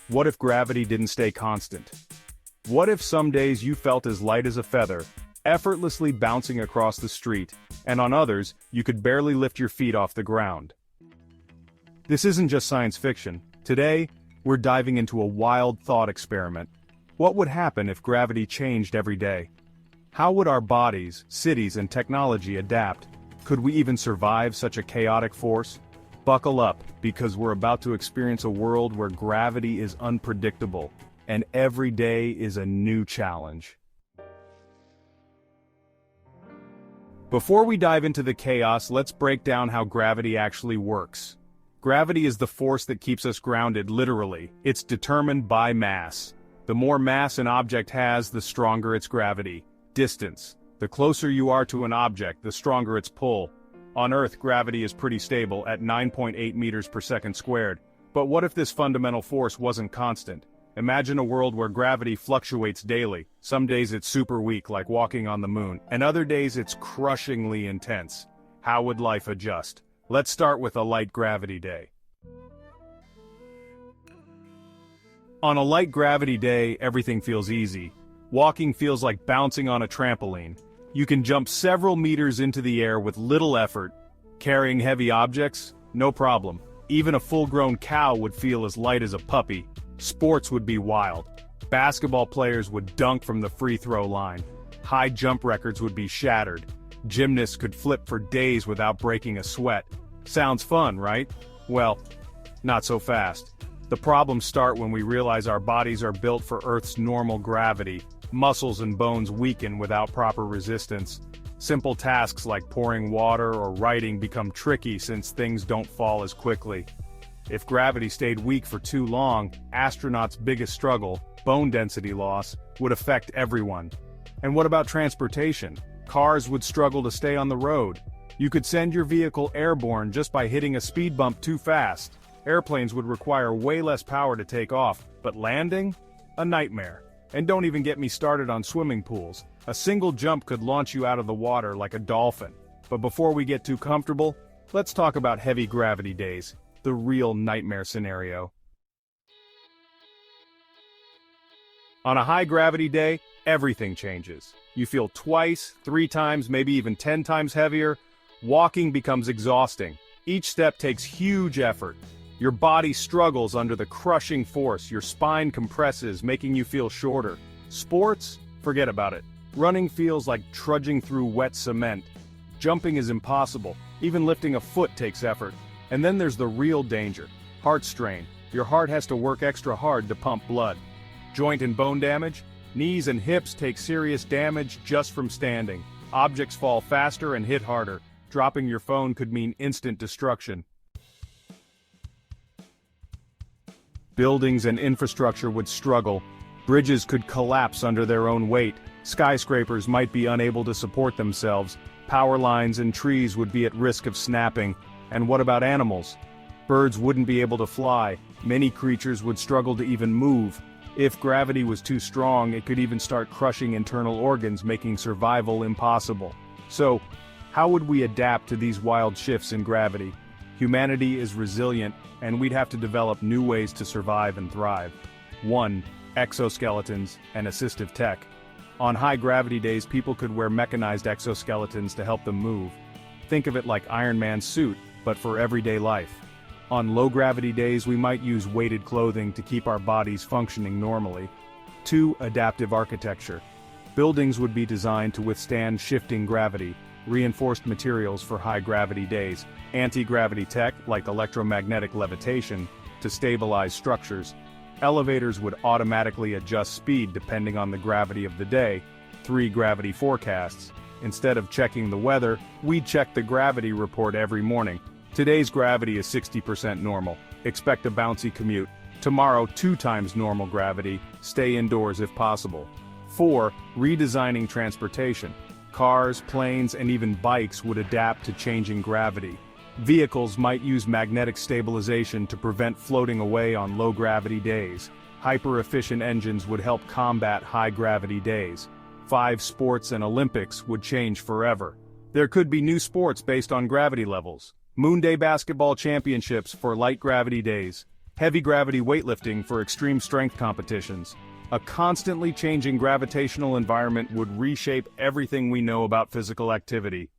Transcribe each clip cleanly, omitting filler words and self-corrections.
What if gravity didn't stay constant? What if some days you felt as light as a feather, effortlessly bouncing across the street, and on others, you could barely lift your feet off the ground? This isn't just science fiction. Today, we're diving into a wild thought experiment. What would happen if gravity changed every day? How would our bodies, cities, and technology adapt? Could we even survive such a chaotic force? Buckle up, because we're about to experience a world where gravity is unpredictable, and every day is a new challenge. Before we dive into the chaos, let's break down how gravity actually works. Gravity is the force that keeps us grounded, literally. It's determined by mass. The more mass an object has, the stronger its gravity. Distance. The closer you are to an object, the stronger its pull. On Earth, gravity is pretty stable at 9.8 meters per second squared. But what if this fundamental force wasn't constant? Imagine a world where gravity fluctuates daily. Some days it's super weak, like walking on the moon, and other days it's crushingly intense. How would life adjust? Let's start with a light gravity day. On a light gravity day, everything feels easy. Walking feels like bouncing on a trampoline. You can jump several meters into the air with little effort. Carrying heavy objects? No problem. Even a full-grown cow would feel as light as a puppy. Sports would be wild. Basketball players would dunk from the free throw line. High jump records would be shattered. Gymnasts could flip for days without breaking a sweat. Sounds fun, right? Well, not so fast. The problems start when we realize our bodies are built for Earth's normal gravity. Muscles and bones weaken without proper resistance. Simple tasks like pouring water or writing become tricky since things don't fall as quickly. If gravity stayed weak for too long, astronauts' biggest struggle, bone density loss, would affect everyone. And what about transportation? Cars would struggle to stay on the road. You could send your vehicle airborne just by hitting a speed bump too fast. Airplanes would require way less power to take off, but landing? A nightmare. And don't even get me started on swimming pools. A single jump could launch you out of the water like a dolphin. But before we get too comfortable, let's talk about heavy gravity days, the real nightmare scenario. On a high gravity day, everything changes. You feel twice, 3 times, maybe even 10 times heavier. Walking becomes exhausting. Each step takes huge effort. Your body struggles under the crushing force, your spine compresses, making you feel shorter. Sports? Forget about it. Running feels like trudging through wet cement. Jumping is impossible. Even lifting a foot takes effort. And then there's the real danger. Heart strain. Your heart has to work extra hard to pump blood. Joint and bone damage? Knees and hips take serious damage just from standing. Objects fall faster and hit harder. Dropping your phone could mean instant destruction. Buildings and infrastructure would struggle. Bridges could collapse under their own weight. Skyscrapers might be unable to support themselves. Power lines and trees would be at risk of snapping. And what about animals? Birds wouldn't be able to fly. Many creatures would struggle to even move. If gravity was too strong, it could even start crushing internal organs, making survival impossible. So, how would we adapt to these wild shifts in gravity? Humanity is resilient, and we'd have to develop new ways to survive and thrive. 1. Exoskeletons and assistive tech. On high gravity days, people could wear mechanized exoskeletons to help them move. Think of it like Iron Man's suit, but for everyday life. On low gravity days, we might use weighted clothing to keep our bodies functioning normally. 2. Adaptive architecture. Buildings would be designed to withstand shifting gravity. Reinforced materials for high gravity days. Anti-gravity tech, like electromagnetic levitation, to stabilize structures. Elevators would automatically adjust speed depending on the gravity of the day. 3. Gravity forecasts. Instead of checking the weather, we'd check the gravity report every morning. Today's gravity is 60% normal. Expect a bouncy commute. Tomorrow, 2 times normal gravity. Stay indoors if possible. 4. Redesigning transportation. Cars, planes, and even bikes would adapt to changing gravity. Vehicles might use magnetic stabilization to prevent floating away on low-gravity days. Hyper-efficient engines would help combat high-gravity days. 5. Sports and Olympics would change forever. There could be new sports based on gravity levels. Moon Day basketball championships for light gravity days. Heavy gravity weightlifting for extreme strength competitions. A constantly changing gravitational environment would reshape everything we know about physical activity.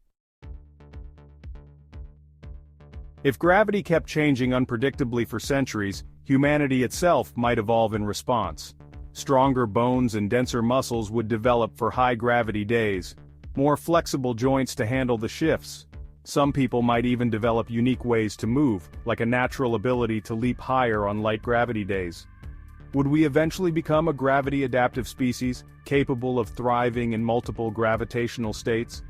If gravity kept changing unpredictably for centuries, humanity itself might evolve in response. Stronger bones and denser muscles would develop for high-gravity days, more flexible joints to handle the shifts. Some people might even develop unique ways to move, like a natural ability to leap higher on light gravity days. Would we eventually become a gravity-adaptive species, capable of thriving in multiple gravitational states?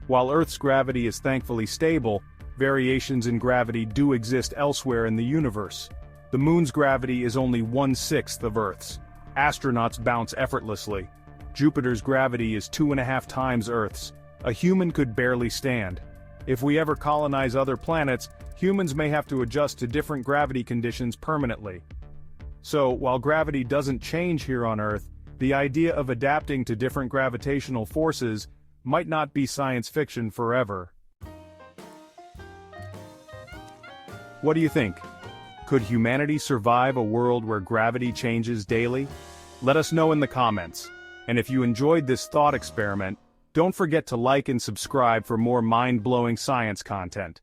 While Earth's gravity is thankfully stable, variations in gravity do exist elsewhere in the universe. The Moon's gravity is only 1/6 of Earth's. Astronauts bounce effortlessly. Jupiter's gravity is 2.5 times Earth's. A human could barely stand. If we ever colonize other planets, humans may have to adjust to different gravity conditions permanently. So, while gravity doesn't change here on Earth, the idea of adapting to different gravitational forces might not be science fiction forever. What do you think? Could humanity survive a world where gravity changes daily? Let us know in the comments. And if you enjoyed this thought experiment, don't forget to like and subscribe for more mind-blowing science content.